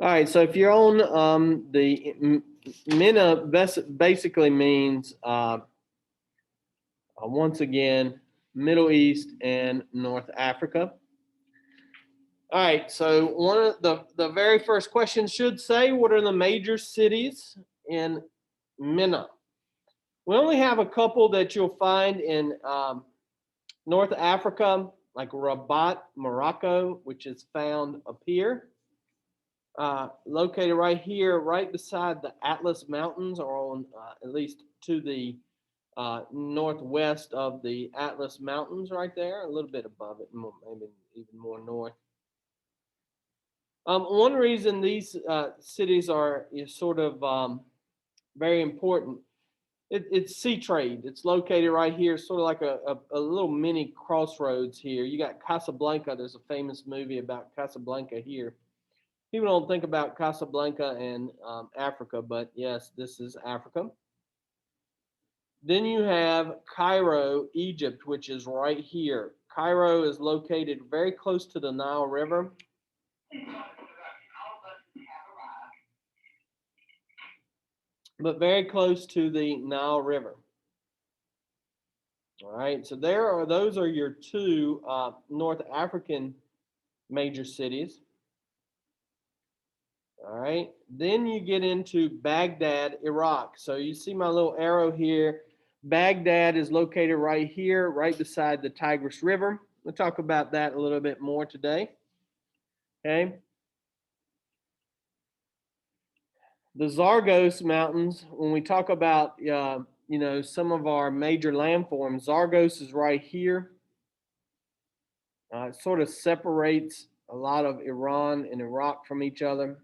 All right, so if you're on MENA, basically means once again Middle East and North Africa. All right, so one of the very first question should say, what are the major cities in MENA? We only have a couple that you'll find in North Africa, like Rabat, Morocco, which is found up here, located right here, right beside the Atlas Mountains, or on at least to the northwest of the Atlas Mountains, right there, a little bit above it, maybe even more north. One reason these cities are sort of very important, it's sea trade. It's located right here, sort of like a little mini crossroads here. You got Casablanca. There's a famous movie about Casablanca here. People don't think about Casablanca and Africa, but yes, this is Africa. Then you have Cairo, Egypt, which is right here. Cairo is located very close to the Nile River. But very close to the Nile River. All right, so those are your two North African major cities. All right, then you get into Baghdad, Iraq. So you see my little arrow here. Baghdad is located right here, right beside the Tigris River. We'll talk about that a little bit more today. Okay. The Zagros Mountains, when we talk about some of our major landforms, Zagros is right here. It sort of separates a lot of Iran and Iraq from each other.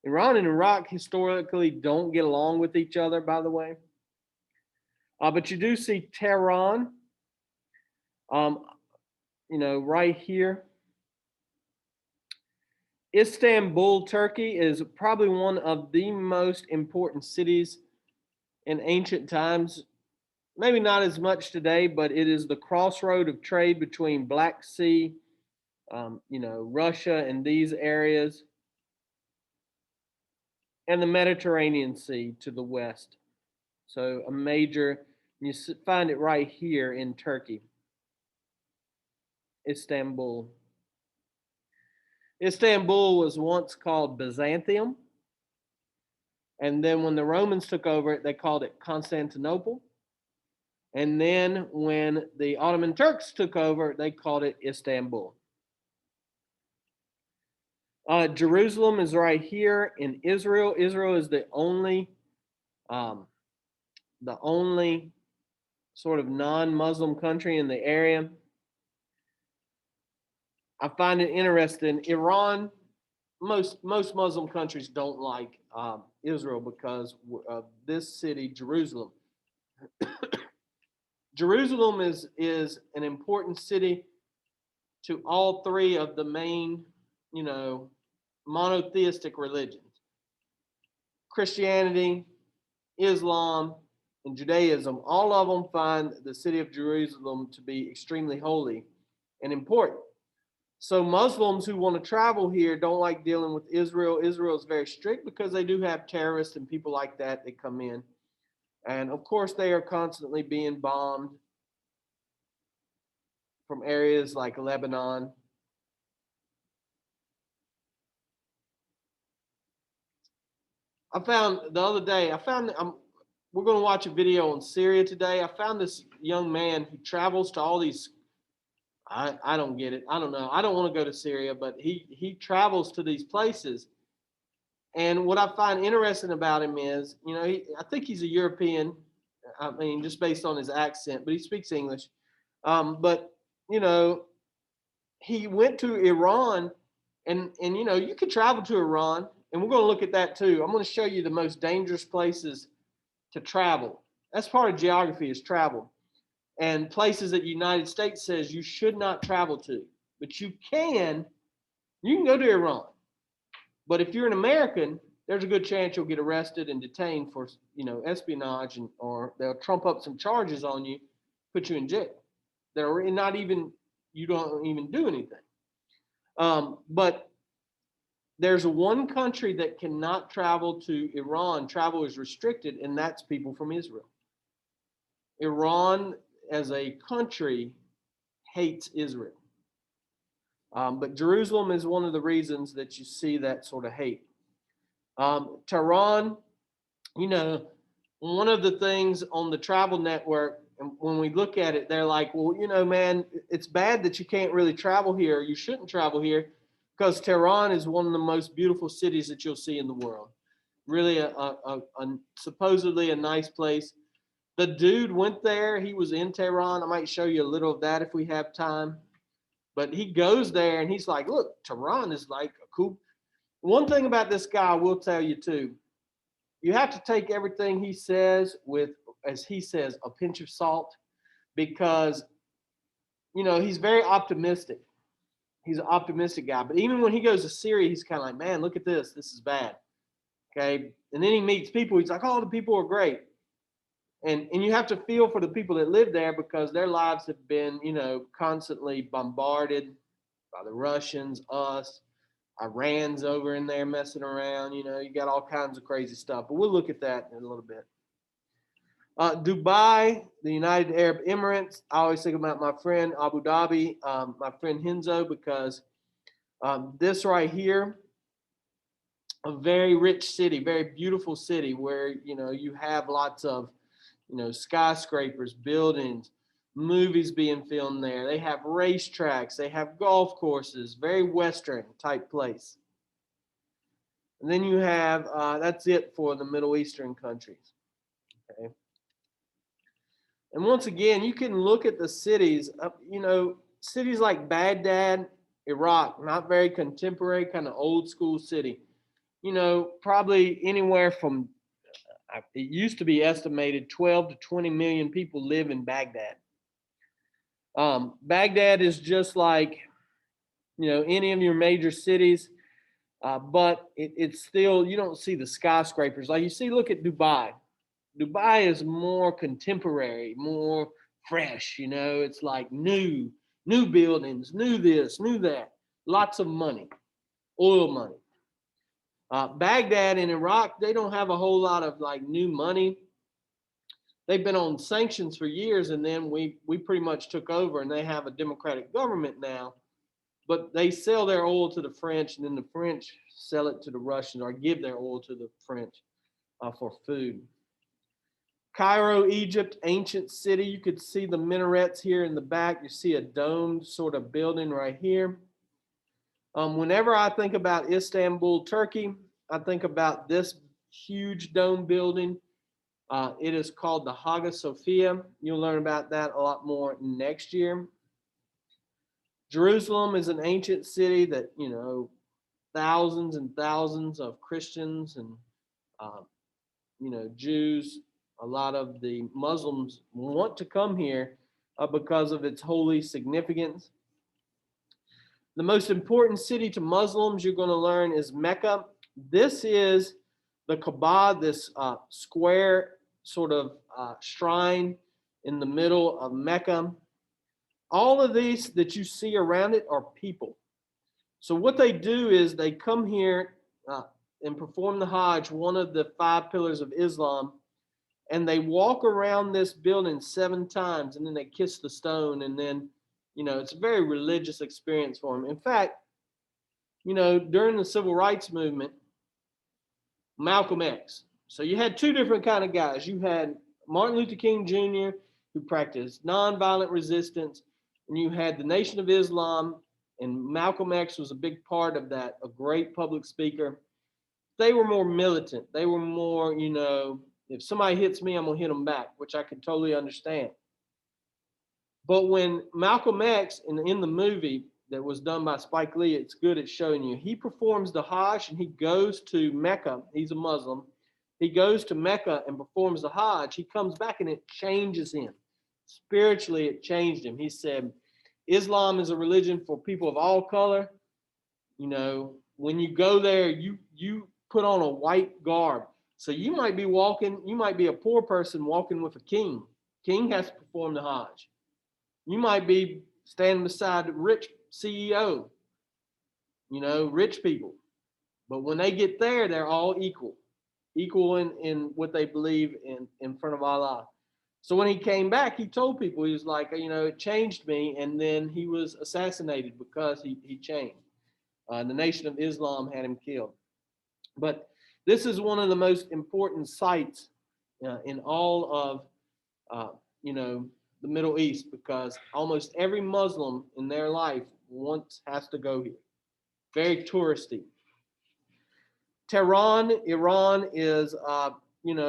Iran and Iraq historically don't get along with each other, by the way. But you do see Tehran, right here. Istanbul, Turkey is probably one of the most important cities in ancient times. Maybe not as much today, but it is the crossroad of trade between Black Sea, Russia and these areas, and the Mediterranean Sea to the west. So you find it right here in Turkey, Istanbul. Istanbul was once called Byzantium. And then when the Romans took over it, they called it Constantinople. And then when the Ottoman Turks took over, they called it Istanbul. Jerusalem is right here in Israel. Israel is the only sort of non-Muslim country in the area. I find it interesting. Iran, most Muslim countries don't like Israel because of this city, Jerusalem. Jerusalem is an important city to all three of the main, monotheistic religions: Christianity, Islam, and Judaism. All of them find the city of Jerusalem to be extremely holy and important. So Muslims who want to travel here don't like dealing with Israel. Israel is very strict because they do have terrorists and people like that that come in. And of course, they are constantly being bombed from areas like Lebanon. I found the other day, we're going to watch a video on Syria today. I found this young man who travels to all these, I don't get it. I don't know. I don't want to go to Syria, but he travels to these places. And what I find interesting about him is, I think he's a European. I mean, just based on his accent, but he speaks English. But, he went to Iran, and you could travel to Iran, and we're going to look at that too. I'm going to show you the most dangerous places to travel. That's part of geography, is travel. And places that the United States says you should not travel to. But you can go to Iran. But if you're an American, there's a good chance you'll get arrested and detained for, espionage, or they'll trump up some charges on you, put you in jail. You don't even do anything. But there's one country that cannot travel to Iran. Travel is restricted, and that's people from Israel. Iran, as a country, hates Israel. But Jerusalem is one of the reasons that you see that sort of hate. Tehran, you know, one of the things on the travel network, and when we look at it, they're like, well, you know, man, it's bad that you can't really travel here. You shouldn't travel here because Tehran is one of the most beautiful cities that you'll see in the world. Really, supposedly a nice place. The dude went there. He was in Tehran. I might show you a little of that if we have time. But he goes there and he's like, look, Tehran is like a cool. One thing about this guy, I will tell you too, you have to take everything he says with, as he says, a pinch of salt, because, you know, he's very optimistic. He's an optimistic guy. But even when he goes to Syria, he's kind of like, man, look at this. This is bad. Okay. And then he meets people. He's like, oh, the people are great. And you have to feel for the people that live there because their lives have been, you know, constantly bombarded by the Russians, us, Iran's over in there messing around. You know, you got all kinds of crazy stuff. But we'll look at that in a little bit. Dubai, the United Arab Emirates. I always think about my friend Abu Dhabi, my friend Henzo, because this right here, a very rich city, very beautiful city where, you know, you have lots of, you know, skyscrapers, buildings, movies being filmed there. They have racetracks, they have golf courses, very Western type place. And then you have, that's it for the Middle Eastern countries. Okay. And once again, you can look at the cities, you know, cities like Baghdad, Iraq, not very contemporary, kind of old school city. You know, probably anywhere from, it used to be estimated 12 to 20 million people live in Baghdad. Baghdad is just like, you know, any of your major cities, but it's still, you don't see the skyscrapers like you see. Look at Dubai. Dubai is more contemporary, more fresh. You know, it's like new buildings, new this, new that, lots of money, oil money. Baghdad in Iraq, they don't have a whole lot of like new money. They've been on sanctions for years, and then we pretty much took over, and they have a democratic government now. But they sell their oil to the French, and then the French sell it to the Russians or give their oil to the French for food. Cairo, Egypt, ancient city. You could see the minarets here in the back. You see a domed sort of building right here. Whenever I think about Istanbul, Turkey, I think about this huge dome building. It is called the Hagia Sophia. You'll learn about that a lot more next year. Jerusalem is an ancient city that, you know, thousands and thousands of Christians and, you know, Jews, a lot of the Muslims want to come here because of its holy significance. The most important city to Muslims you're going to learn is Mecca. This is the Kaaba, this square sort of shrine in the middle of Mecca. All of these that you see around it are people. So what they do is they come here and perform the Hajj, one of the 5 pillars of Islam, and they walk around this building 7 times, and then they kiss the stone, and then, you know, it's a very religious experience for them. In fact, you know, during the civil rights movement, Malcolm X. So you had 2 different kind of guys. You had Martin Luther King Jr., who practiced nonviolent resistance, and you had the Nation of Islam, and Malcolm X was a big part of that, a great public speaker. They were more militant. They were more, you know, if somebody hits me, I'm going to hit them back, which I can totally understand. But when Malcolm X, in the movie that was done by Spike Lee, it's good at showing you, he performs the Hajj and he goes to Mecca. He's a Muslim. He goes to Mecca and performs the Hajj. He comes back and it changes him. Spiritually, it changed him. He said, Islam is a religion for people of all color. You know, when you go there, you put on a white garb. So you might be walking, you might be a poor person walking with a king. King has to perform the Hajj. You might be standing beside a rich CEO, you know, rich people. But when they get there, they're all equal in what they believe in front of Allah. So when he came back, he told people, he was like, it changed me. And then he was assassinated because he changed. The Nation of Islam had him killed. But this is one of the most important sites in all of, the Middle East, because almost every Muslim in their life once has to go here. Very touristy. Tehran, Iran is, an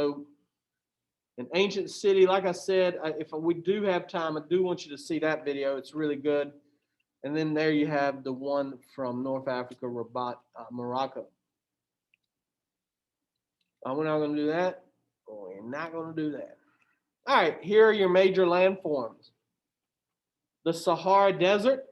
ancient city. Like I said, if we do have time, I do want you to see that video. It's really good. And then there you have the one from North Africa, Rabat, Morocco. We're not going to do that. We're not going to do that. All right, here are your major landforms. The Sahara Desert.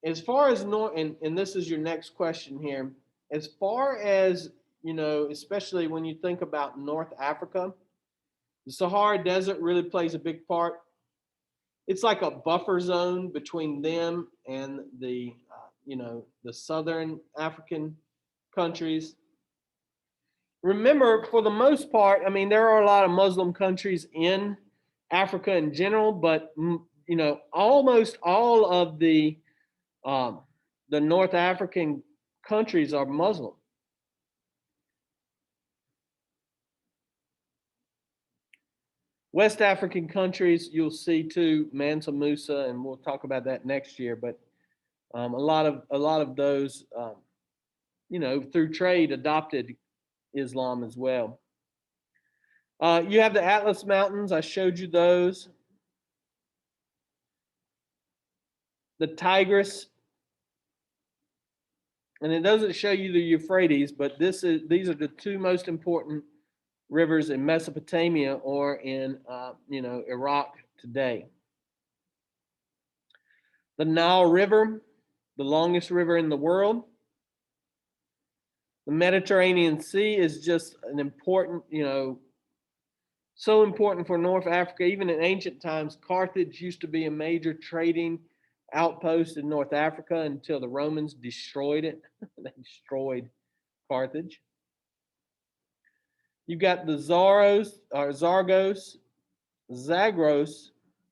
As far as North, and this is your next question here. As far as, especially when you think about North Africa, the Sahara Desert really plays a big part. It's like a buffer zone between them and the southern African countries. Remember, for the most part, I mean, there are a lot of Muslim countries in Africa in general, but almost all of the North African countries are Muslim. West African countries, you'll see too, Mansa Musa, and we'll talk about that next year. But a lot of those, through trade, adopted Islam as well. You have the Atlas Mountains. I showed you those. The Tigris, and it doesn't show you the Euphrates, but these are the two most important rivers in Mesopotamia or in Iraq today. The Nile River, the longest river in the world. The Mediterranean Sea is just an important, so important for North Africa. Even in ancient times, Carthage used to be a major trading outpost in North Africa until the Romans destroyed it. They destroyed Carthage. You've got the Zagros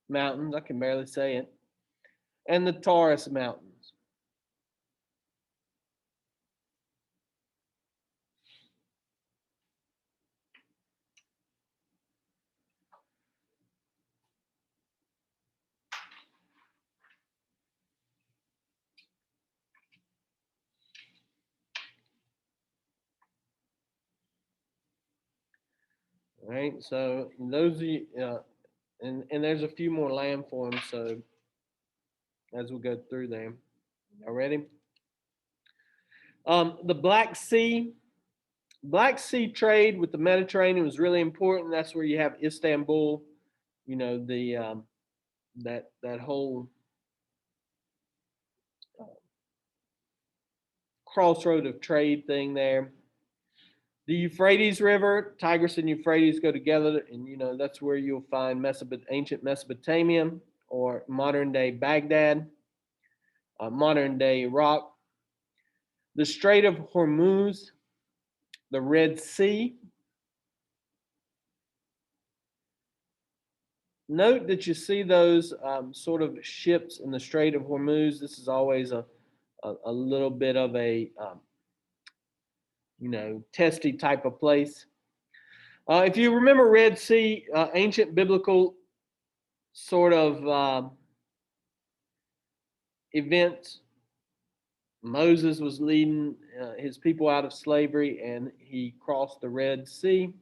Mountains, I can barely say it, and the Taurus Mountains. All right, so those are, and there's a few more landforms, so as we go through them. Y'all ready? The Black Sea trade with the Mediterranean was really important. That's where you have Istanbul, the that whole crossroad of trade thing there. The Euphrates River, Tigris and Euphrates go together, and that's where you'll find ancient Mesopotamia or modern day Baghdad, modern day Iraq. The Strait of Hormuz, the Red Sea. Note that you see those sort of ships in the Strait of Hormuz. This is always a little bit of a testy type of place. If you remember Red Sea, ancient biblical sort of events, Moses was leading his people out of slavery, and he crossed the Red Sea.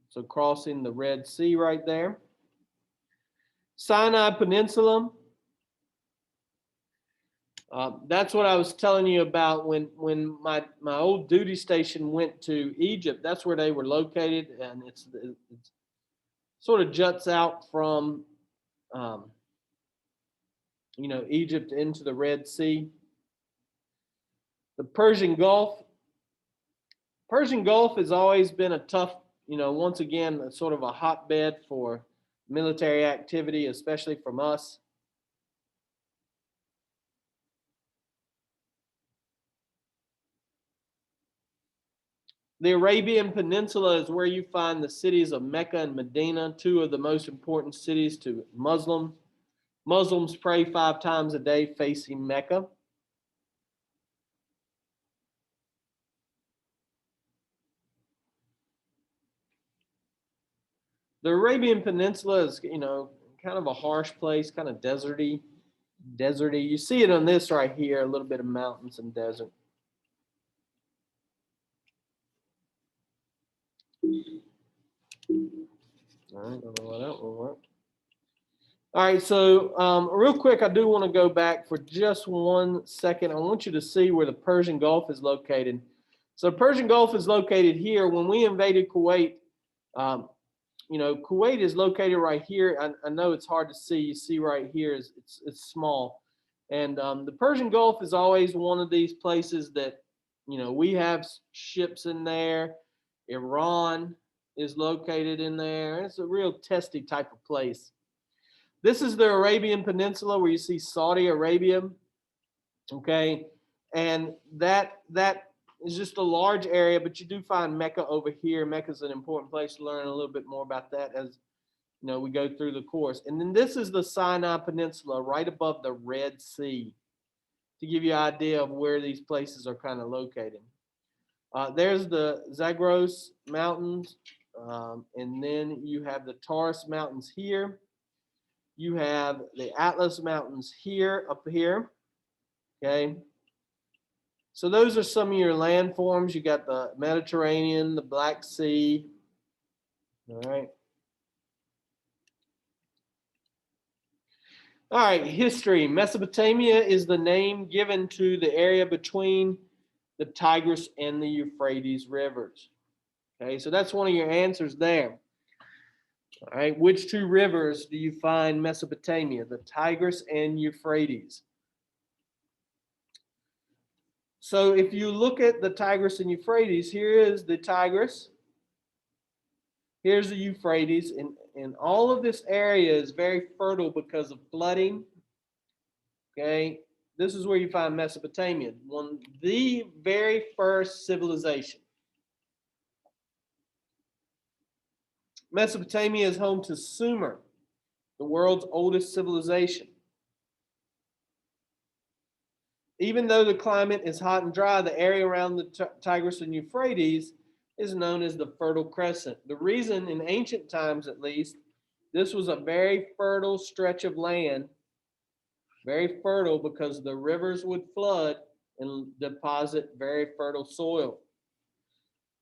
So crossing the Red Sea right there. Sinai Peninsula. That's what I was telling you about when my old duty station went to Egypt. That's where they were located, and it's sort of juts out from Egypt into the Red Sea. The Persian Gulf. Persian Gulf has always been a tough, once again, sort of a hotbed for military activity, especially from us. The Arabian Peninsula is where you find the cities of Mecca and Medina, two of the most important cities to Muslims. Muslims pray 5 times a day facing Mecca. The Arabian Peninsula is, kind of a harsh place, kind of deserty. You see it on this right here, a little bit of mountains and desert. All right, don't know why that will work. All right, so real quick, I do want to go back for just 1 second. I want you to see where the Persian Gulf is located. So Persian Gulf is located here. When we invaded Kuwait, Kuwait is located right here. I know it's hard to see. You see right here is it's small, and the Persian Gulf is always one of these places that we have ships in there. Iran is located in there. It's a real testy type of place. This is the Arabian Peninsula where you see Saudi Arabia. Okay, and that is just a large area, but you do find Mecca over here. Mecca is an important place to learn a little bit more about that as we go through the course. And then this is the Sinai Peninsula right above the Red Sea, to give you an idea of where these places are kind of located. There's the Zagros Mountains, and then you have the Taurus Mountains here. You have the Atlas Mountains here, up here. Okay. So those are some of your landforms. You got the Mediterranean, the Black Sea. All right. All right, history. Mesopotamia is the name given to the area between the Tigris and the Euphrates rivers. Okay, so that's one of your answers there. All right, which 2 rivers do you find Mesopotamia? The Tigris and Euphrates. So if you look at the Tigris and Euphrates, here is the Tigris. Here's the Euphrates, and all of this area is very fertile because of flooding. Okay, this is where you find Mesopotamia, the very first civilization. Mesopotamia is home to Sumer, the world's oldest civilization. Even though the climate is hot and dry, the area around the Tigris and Euphrates is known as the Fertile Crescent. The reason, in ancient times at least, this was a very fertile stretch of land, very fertile because the rivers would flood and deposit very fertile soil.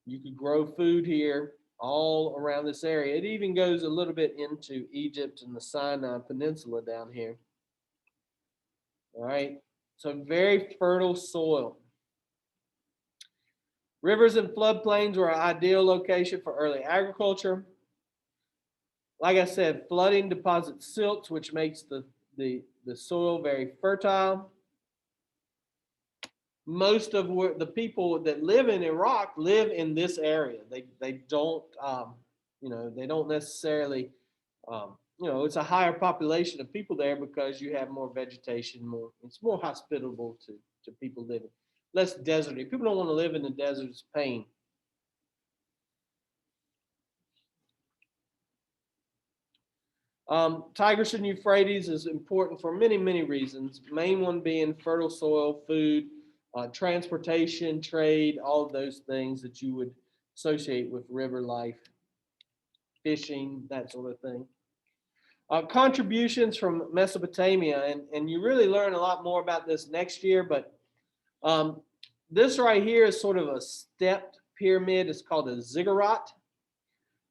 You could grow food here all around this area. It even goes a little bit into Egypt and the Sinai Peninsula down here. All right, so very fertile soil. Rivers and floodplains were an ideal location for early agriculture. Like I said, flooding deposits silts, which makes the soil very fertile. Most of the people that live in Iraq live in this area. They don't, they don't necessarily, it's a higher population of people there because you have more vegetation, it's more hospitable to people living. Less deserty. People don't want to live in the desert. It's pain. Tigris and Euphrates is important for many, many reasons. Main one being fertile soil, food, transportation, trade, all of those things that you would associate with river life, fishing, that sort of thing. Contributions from Mesopotamia, and you really learn a lot more about this next year, but this right here is sort of a stepped pyramid. It's called a ziggurat.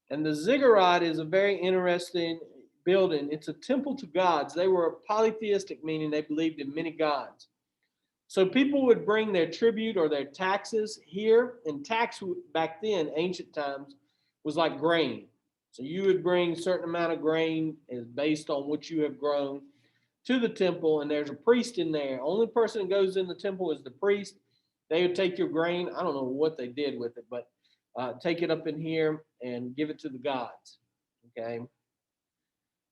And the ziggurat is a very interesting building. It's a temple to gods. They were polytheistic, meaning they believed in many gods. So people would bring their tribute or their taxes here, and tax back then, ancient times, was like grain. So you would bring a certain amount of grain is based on what you have grown to the temple, and there's a priest in there. Only person that goes in the temple is the priest. They would take your grain. I don't know what they did with it, but take it up in here and give it to the gods. Okay.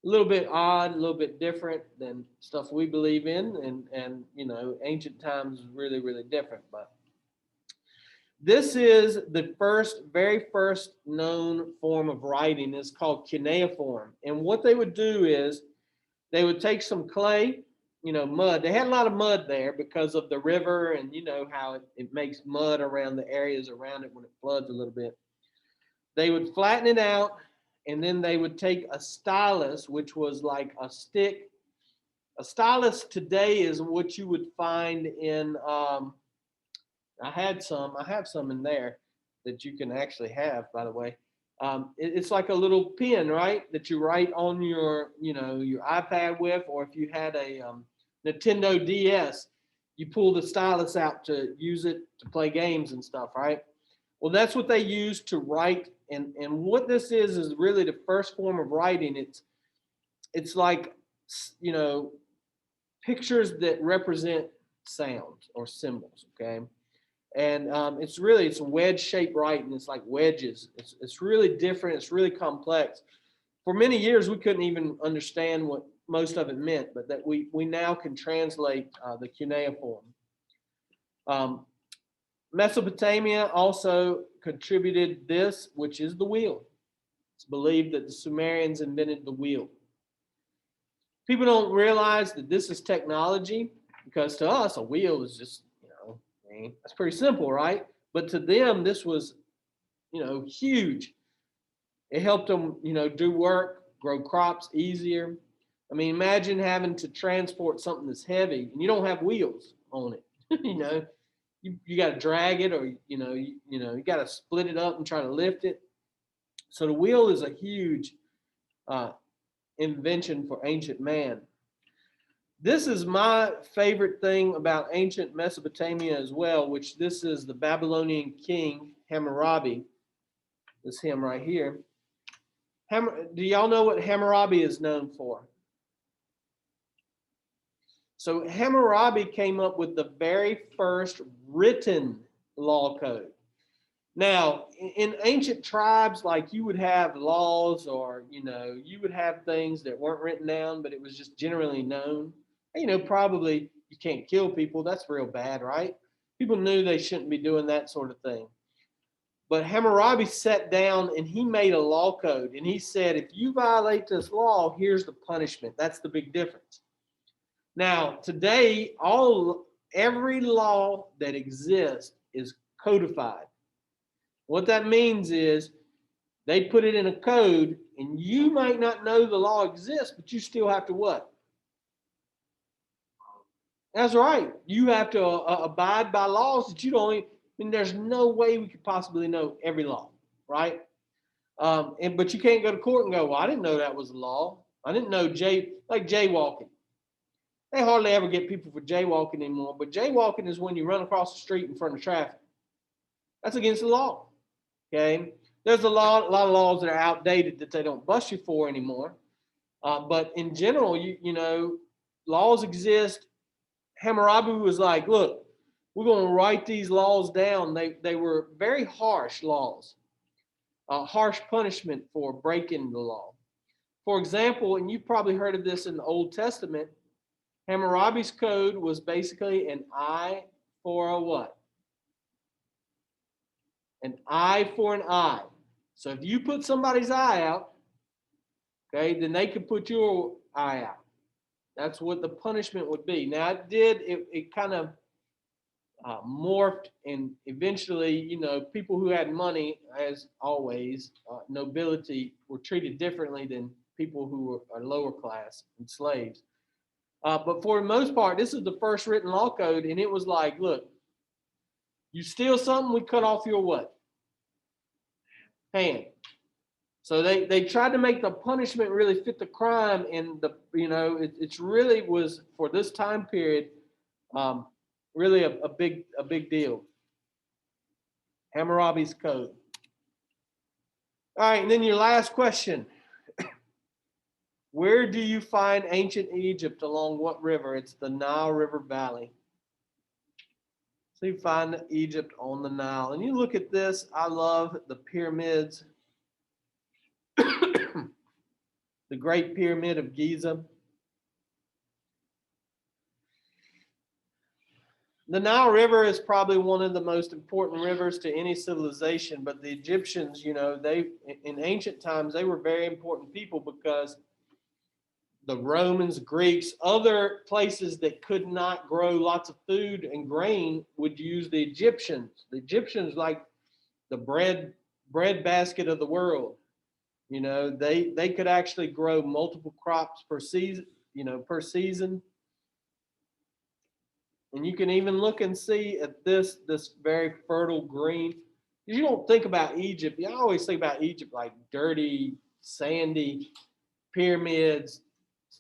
a little bit odd, a little bit different than stuff we believe in, and you know, ancient times is really, really different. But this is the very first known form of writing. It's called cuneiform. And what they would do is they would take some clay, you know, mud. They had a lot of mud there because of the river, and you know how it makes mud around the areas around it when it floods a little bit. They would flatten it out, and then they would take a stylus, which was like a stick. A stylus today is what you would find in I have some in there that you can actually have, by the way. It's like a little pen, right? That you write on your, you know, your iPad with, or if you had a Nintendo DS, you pull the stylus out to use it to play games and stuff, right? Well, that's what they use to write. And what this is really the first form of writing. It's like, you know, pictures that represent sounds or symbols, okay? And it's a wedge shaped writing. It's like wedges. It's really different. It's really complex. For many years, we couldn't even understand what most of it meant, but that we now can translate the cuneiform. Um, Mesopotamia also contributed this, which is the wheel. It's believed that the Sumerians invented the wheel. People don't realize that this is technology, because to us, a wheel is just, you know, that's pretty simple, right? But to them, this was, you know, huge. It helped them, you know, do work, grow crops easier. I mean, imagine having to transport something that's heavy and you don't have wheels on it. You know, you got to drag it, or you got to split it up and try to lift it. So the wheel is a huge uh, invention for ancient man. This is my favorite thing about ancient Mesopotamia as well, which this is the Babylonian king Hammurabi. This him right here. Do y'all know what Hammurabi is known for? So Hammurabi came up with the very first written law code. Now, in ancient tribes, like, you would have laws, or, you know, you would have things that weren't written down, but it was just generally known. You know, probably you can't kill people. That's real bad, right? People knew they shouldn't be doing that sort of thing. But Hammurabi sat down and he made a law code, and he said, if you violate this law, here's the punishment. That's the big difference. Now, today, every law that exists is codified. What that means is they put it in a code, and you might not know the law exists, but you still have to what? That's right. You have to abide by laws that you don't even, I mean, there's no way we could possibly know every law, right? But you can't go to court and go, well, I didn't know that was a law. I didn't know like jaywalking. They hardly ever get people for jaywalking anymore, but jaywalking is when you run across the street in front of traffic. That's against the law. Okay, there's a lot of laws that are outdated that they don't bust you for anymore. But in general, you know, laws exist. Hammurabi was like, look, we're going to write these laws down. They were very harsh laws, harsh punishment for breaking the law. For example, and you've probably heard of this in the Old Testament, Hammurabi's code was basically an eye for a what? An eye for an eye. So if you put somebody's eye out, okay, then they could put your eye out. That's what the punishment would be. Now it kind of morphed, and eventually, you know, people who had money, as always, nobility, were treated differently than people who are lower class and slaves. But for the most part, this is the first written law code, and it was like, look, you steal something, we cut off your what? Hand. So they tried to make the punishment really fit the crime, and it's really was, for this time period, really a big deal. Hammurabi's code. All right, and then your last question. Where do you find ancient Egypt? Along what river? It's the Nile River Valley. So you find Egypt on the Nile. And you look at this, I love the pyramids. the Great Pyramid of Giza. The Nile River is probably one of the most important rivers to any civilization, but the Egyptians, you know, they in ancient times, they were very important people because the Romans, Greeks, other places that could not grow lots of food and grain would use the Egyptians. The Egyptians like the bread basket of the world. You know, they could actually grow multiple crops per season, you know, per season. And you can even look and see at this very fertile green. You don't think about Egypt. You always think about Egypt like dirty, sandy pyramids,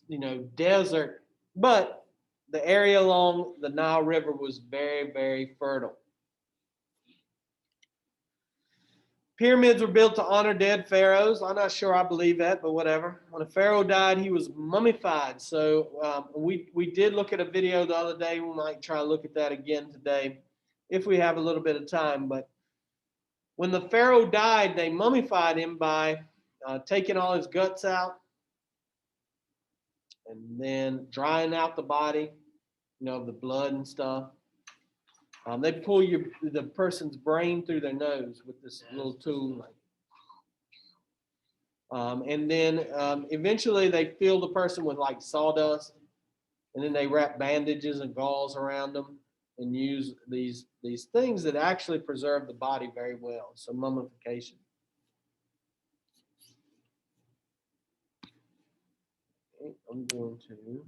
you know, desert. But the area along the Nile River was very, very fertile. Pyramids were built to honor dead pharaohs. I'm not sure I believe that, but whatever. When a pharaoh died, he was mummified. So we did look at a video the other day. We might try to look at that again today if we have a little bit of time. But when the pharaoh died, they mummified him by taking all his guts out and then drying out the body, you know, the blood and stuff. They pull the person's brain through their nose with this little tool. And then eventually they fill the person with like sawdust, and then they wrap bandages and gauze around them and use these things that actually preserve the body very well. So mummification. Okay, I'm going to